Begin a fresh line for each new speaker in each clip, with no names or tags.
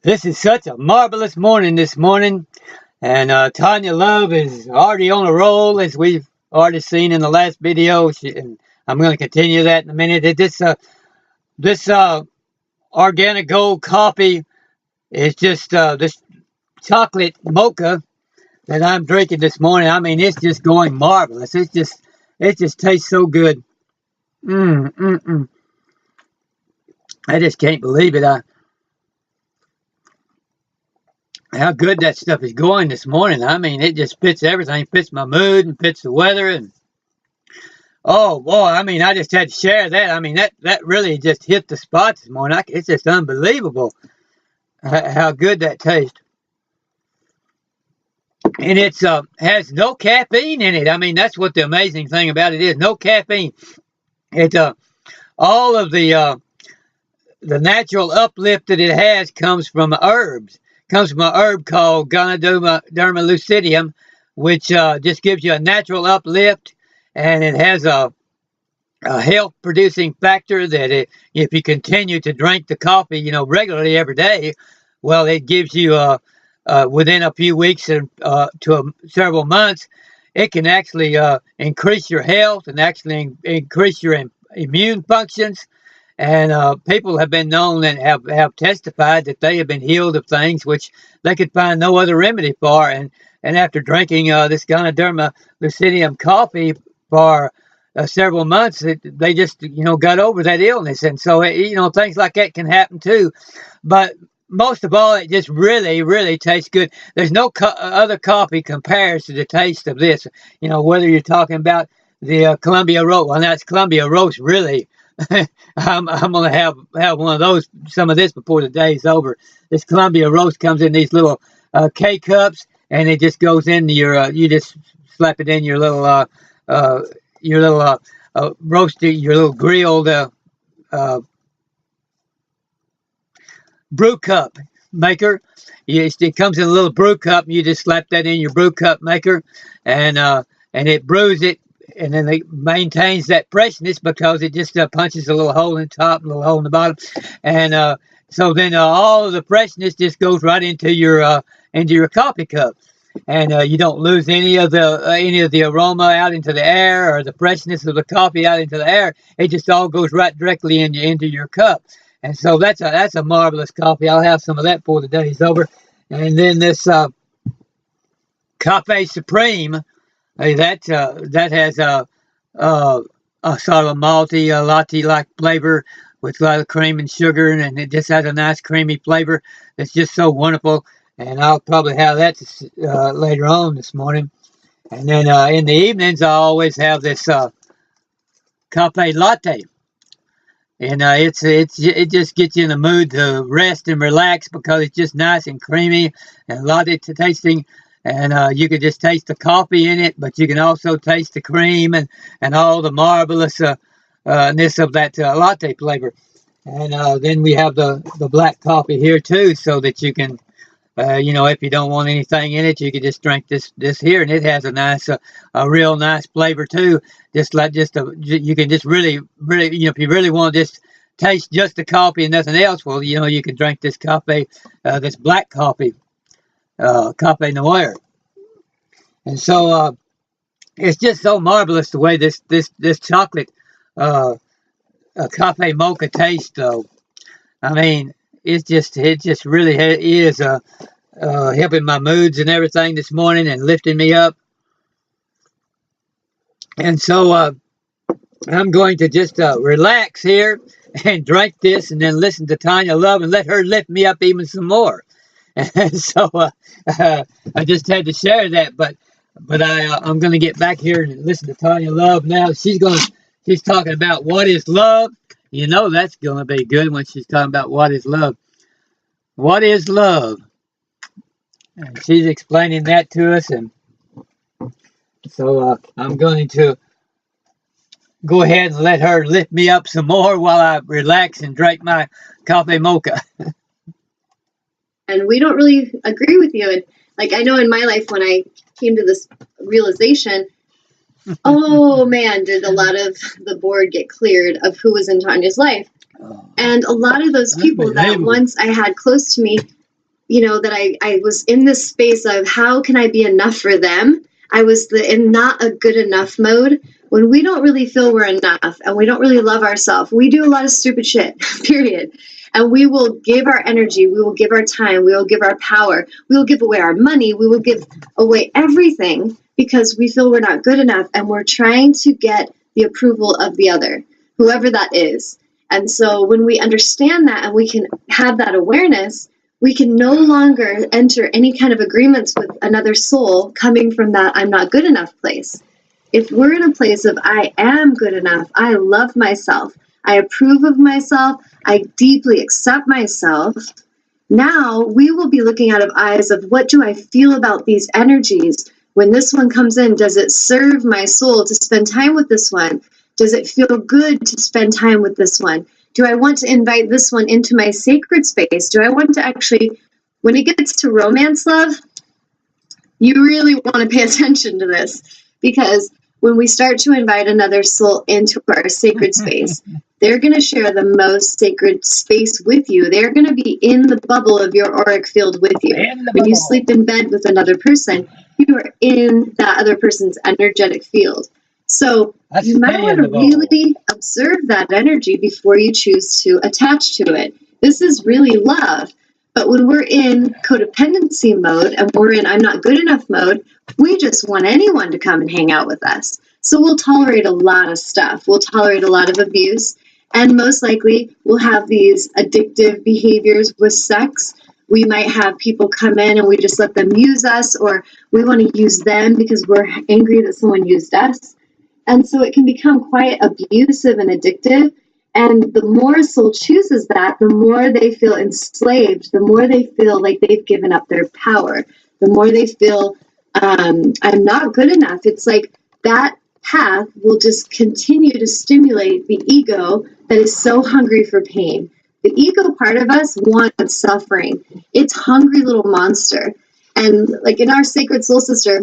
This is such a marvelous morning this morning, and Tanya Love is already on a roll, as we've already seen in the last video. And I'm going to continue that in a minute. This organic gold coffee is just this chocolate mocha that I'm drinking this morning. I mean, it's just going marvelous. It just tastes so good. Mm, mm, mm. I just can't believe it. How good that stuff is going this morning. I mean, it just fits everything, fits my mood and fits the weather. And oh boy, I mean, I just had to share that. I mean, that really just hit the spot this morning. It's just unbelievable how good that tastes. And it's has no caffeine in it. I mean, that's what the amazing thing about it is. No caffeine. It all of the natural uplift that it has comes from herbs. Comes from a herb called Ganoderma lucidium, which just gives you a natural uplift, and it has a health producing factor that if you continue to drink the coffee, regularly every day, well, it gives you within a few weeks to several months, it can actually increase your health and actually increase your immune functions. And people have been known and have testified that they have been healed of things which they could find no other remedy for. And after drinking this Ganoderma lucidium coffee for several months, they just got over that illness. And so things like that can happen too. But most of all, it just really, really tastes good. There's no other coffee compares to the taste of this. Whether you're talking about the Columbia Roast. Well, that's Columbia Roast, really. I'm gonna have one of those, some of this before the day's over. This Columbia Roast comes in these little K cups, and it just goes into your. You just slap it in your little roasted, your little grilled brew cup maker. It comes in a little brew cup. And you just slap that in your brew cup maker, and it brews it. And then it maintains that freshness because it just punches a little hole in the top, a little hole in the bottom, and so then all of the freshness just goes right into your coffee cup, and you don't lose any of the aroma out into the air or the freshness of the coffee out into the air. It just all goes right directly into your cup, and so that's a marvelous coffee. I'll have some of that before the day's over, and then this Cafe Supreme. That has a sort of a malty, latte-like flavor with a lot of cream and sugar, and it just has a nice creamy flavor. It's just so wonderful, and I'll probably have that later on this morning. And then in the evenings, I always have this cafe latte, and it just gets you in the mood to rest and relax because it's just nice and creamy and latte tasting. And you can just taste the coffee in it, but you can also taste the cream and all the marvelousness of that latte flavor. And then we have the black coffee here too, so that you can, if you don't want anything in it, you can just drink this here, and it has a real nice flavor too. You can just really, really, if you really want to just taste just the coffee and nothing else, well, you can drink this coffee, this black coffee. Cafe Noir, and so it's just so marvelous the way this chocolate cafe mocha tastes. Though, I mean, it just really is helping my moods and everything this morning and lifting me up. And so I'm going to just relax here and drink this, and then listen to Tanya Love and let her lift me up even some more. And so I just had to share that, but I'm going to get back here and listen to Tanya Love now. She's talking about what is love. That's going to be good when she's talking about what is love. What is love? And she's explaining that to us, and so I'm going to go ahead and let her lift me up some more while I relax and drink my coffee mocha.
And we don't really agree with you. And like, I know in my life, when I came to this realization, oh man, did a lot of the board get cleared of who was in Tanya's life. And a lot of those people that once I had close to me, that I was in this space of how can I be enough for them? I was in not a good enough mode. When we don't really feel we're enough and we don't really love ourselves, we do a lot of stupid shit, period. And we will give our energy, we will give our time, we will give our power, we will give away our money, we will give away everything because we feel we're not good enough and we're trying to get the approval of the other, whoever that is. And so when we understand that and we can have that awareness, we can no longer enter any kind of agreements with another soul coming from that I'm not good enough place. If we're in a place of I am good enough, I love myself, I approve of myself, I deeply accept myself, now we will be looking out of eyes of what do I feel about these energies? When this one comes in, does it serve my soul to spend time with this one? Does it feel good to spend time with this one? Do I want to invite this one into my sacred space? Do I want to actually, when it gets to romance love, you really want to pay attention to this, because when we start to invite another soul into our sacred space, they're going to share the most sacred space with you. They're going to be in the bubble of your auric field with you. When you sleep in bed with another person, you are in that other person's energetic field. So you might want to really observe that energy before you choose to attach to it. This is really love. But when we're in codependency mode and we're in I'm not good enough mode, we just want anyone to come and hang out with us. So we'll tolerate a lot of stuff. We'll tolerate a lot of abuse. And most likely we'll have these addictive behaviors with sex. We might have people come in and we just let them use us, or we want to use them because we're angry that someone used us. And so it can become quite abusive and addictive. And the more a soul chooses that, the more they feel enslaved, the more they feel like they've given up their power, the more they feel, I'm not good enough. It's like that path will just continue to stimulate the ego that is so hungry for pain. The ego part of us wants suffering. It's hungry little monster. And like in our Sacred Soul Sister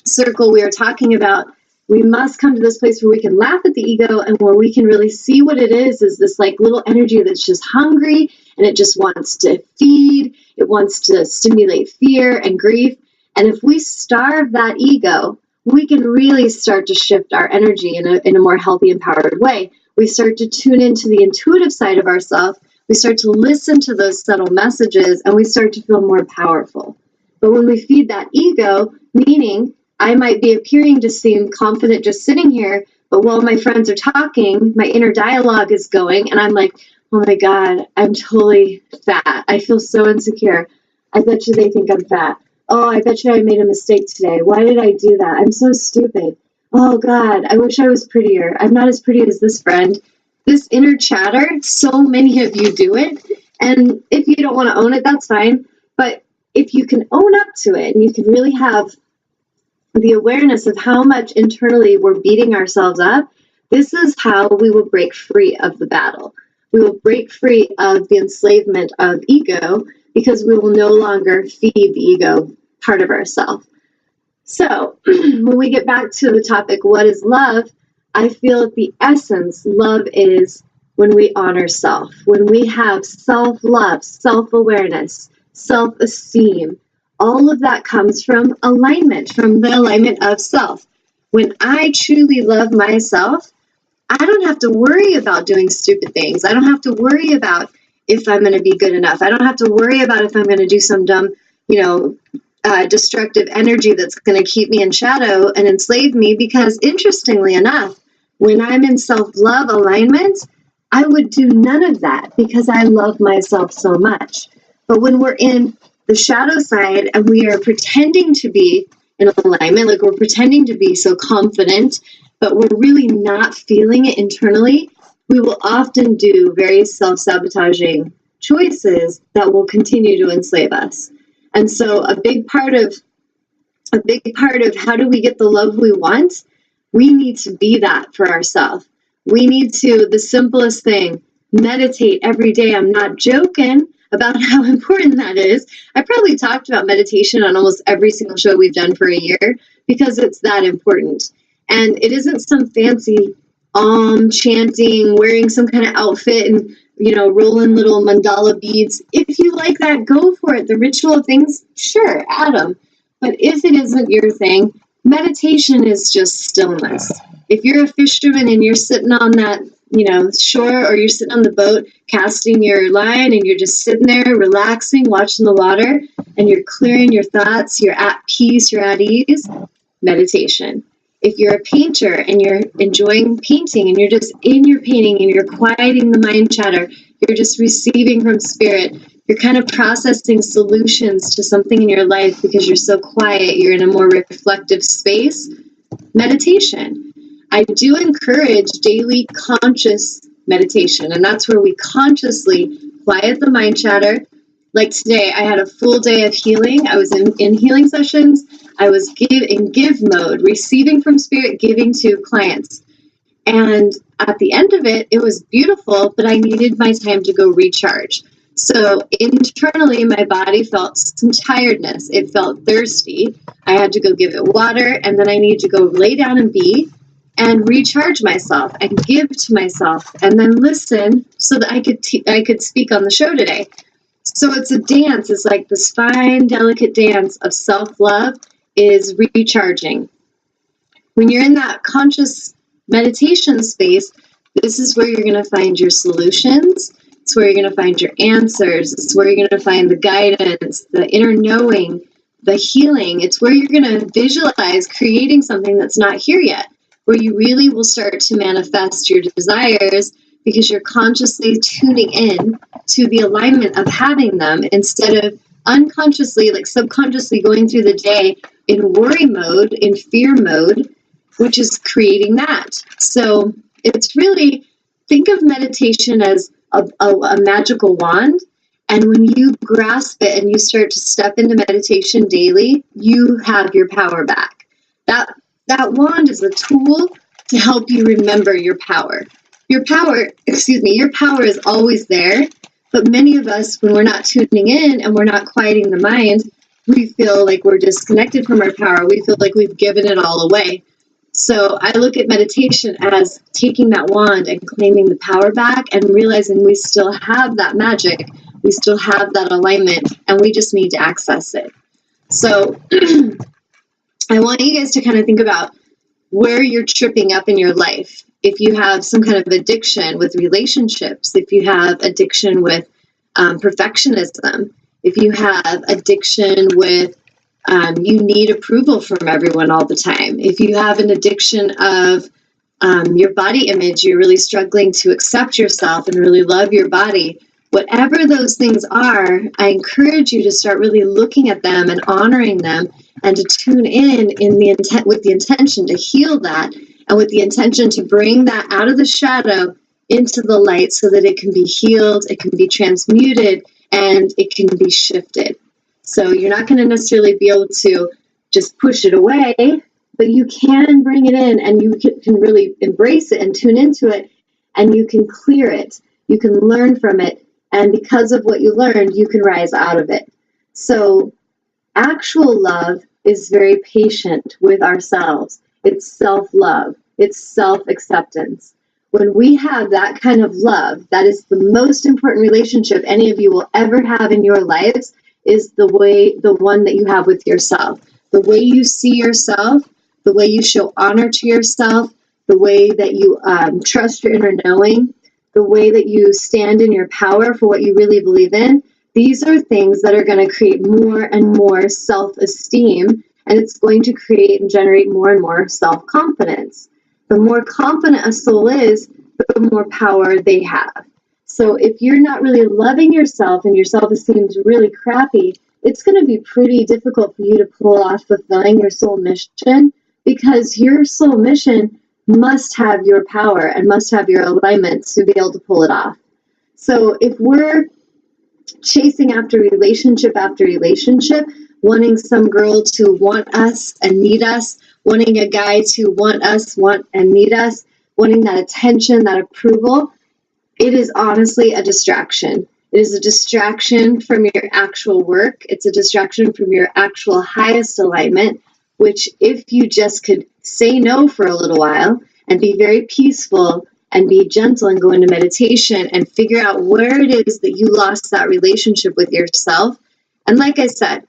circle, we are talking about we must come to this place where we can laugh at the ego and where we can really see what it is this like little energy that's just hungry and it just wants to feed. It wants to stimulate fear and grief. And if we starve that ego, we can really start to shift our energy in a more healthy, empowered way. We start to tune into the intuitive side of ourselves. We start to listen to those subtle messages and we start to feel more powerful. But when we feed that ego, meaning I might be appearing to seem confident just sitting here, but while my friends are talking, my inner dialogue is going, and I'm like, oh my God, I'm totally fat. I feel so insecure. I bet you they think I'm fat. Oh, I bet you I made a mistake today. Why did I do that? I'm so stupid. Oh God, I wish I was prettier. I'm not as pretty as this friend. This inner chatter, so many of you do it. And if you don't want to own it, that's fine. But if you can own up to it and you can really have the awareness of how much internally we're beating ourselves up, this is how we will break free of the battle. We will break free of the enslavement of ego because we will no longer feed the ego part of ourselves. So when we get back to the topic, what is love? I feel at the essence, love is when we honor self, when we have self-love, self-awareness, self-esteem. All of that comes from alignment, from the alignment of self. When I truly love myself, I don't have to worry about doing stupid things. I don't have to worry about if I'm going to be good enough. I don't have to worry about if I'm going to do some dumb, destructive energy that's going to keep me in shadow and enslave me, because interestingly enough, when I'm in self-love alignment, I would do none of that because I love myself so much. But when we're in the shadow side and we are pretending to be in alignment, like we're pretending to be so confident, but we're really not feeling it internally, we will often do very self-sabotaging choices that will continue to enslave us. And so a big part of how do we get the love we want? We need to be that for ourselves. We need to, the simplest thing, meditate every day. I'm not joking about how important that is. I probably talked about meditation on almost every single show we've done for a year because it's that important. And it isn't some fancy chanting, wearing some kind of outfit and rolling little mandala beads. If you like that, go for it. The ritual things, sure, add them. But if it isn't your thing, meditation is just stillness. If you're a fisherman and you're sitting on that, shore, or you're sitting on the boat casting your line and you're just sitting there relaxing, watching the water, and you're clearing your thoughts, you're at peace, you're at ease, meditation. If you're a painter and you're enjoying painting and you're just in your painting and you're quieting the mind chatter, you're just receiving from spirit, you're kind of processing solutions to something in your life because you're so quiet, you're in a more reflective space, meditation. I do encourage daily conscious meditation, and that's where we consciously quiet the mind chatter. Like today, I had a full day of healing. I was in healing sessions. I was in give mode, receiving from spirit, giving to clients. And at the end of it, it was beautiful, but I needed my time to go recharge. So internally, my body felt some tiredness. It felt thirsty. I had to go give it water, and then I needed to go lay down and be and recharge myself and give to myself and then listen so that I could speak on the show today. So it's a dance. It's like this fine, delicate dance of self-love is recharging. When you're in that conscious meditation space, this is where you're going to find your solutions. It's where you're going to find your answers. It's where you're going to find the guidance, the inner knowing, the healing. It's where you're going to visualize creating something that's not here yet, where you really will start to manifest your desires because you're consciously tuning in to the alignment of having them instead of unconsciously, like subconsciously going through the day in worry mode, in fear mode, which is creating that. So it's really, think of meditation as a magical wand. And when you grasp it and you start to step into meditation daily, you have your power back. That wand is a tool to help you remember your power. Your power is always there. But many of us, when we're not tuning in and we're not quieting the mind, we feel like we're disconnected from our power. We feel like we've given it all away. So I look at meditation as taking that wand and claiming the power back and realizing we still have that magic. We still have that alignment, and we just need to access it. So I want you guys to kind of think about where you're tripping up in your life. If you have some kind of addiction with relationships, if you have addiction with perfectionism, if you have addiction with you need approval from everyone all the time, if you have an addiction of your body image, you're really struggling to accept yourself and really love your body, whatever those things are, I encourage you to start really looking at them and honoring them and to tune in with the intention to heal that and with the intention to bring that out of the shadow into the light so that it can be healed, it can be transmuted, and it can be shifted. So you're not going to necessarily be able to just push it away, but you can bring it in and you can really embrace it and tune into it, and you can clear it. You can learn from it. And because of what you learned, you can rise out of it. So actual love is very patient with ourselves. It's self-love. It's self-acceptance. When we have that kind of love, that is the most important relationship any of you will ever have in your lives, is the one that you have with yourself. The way you see yourself, the way you show honor to yourself, the way that you trust your inner knowing, the way that you stand in your power for what you really believe in. These are things that are going to create more and more self-esteem, and it's going to create and generate more and more self-confidence. The more confident a soul is, the more power they have. So if you're not really loving yourself and your self-esteem is really crappy, it's going to be pretty difficult for you to pull off fulfilling your soul mission, because your soul mission must have your power and must have your alignment to be able to pull it off. So if we're chasing after relationship, wanting some girl to want us and need us, wanting a guy to want us, want and need us, wanting that attention, that approval, it is honestly a distraction. It is a distraction from your actual work. It's a distraction from your actual highest alignment, which if you just could say no for a little while and be very peaceful and be gentle and go into meditation and figure out where it is that you lost that relationship with yourself. And like I said,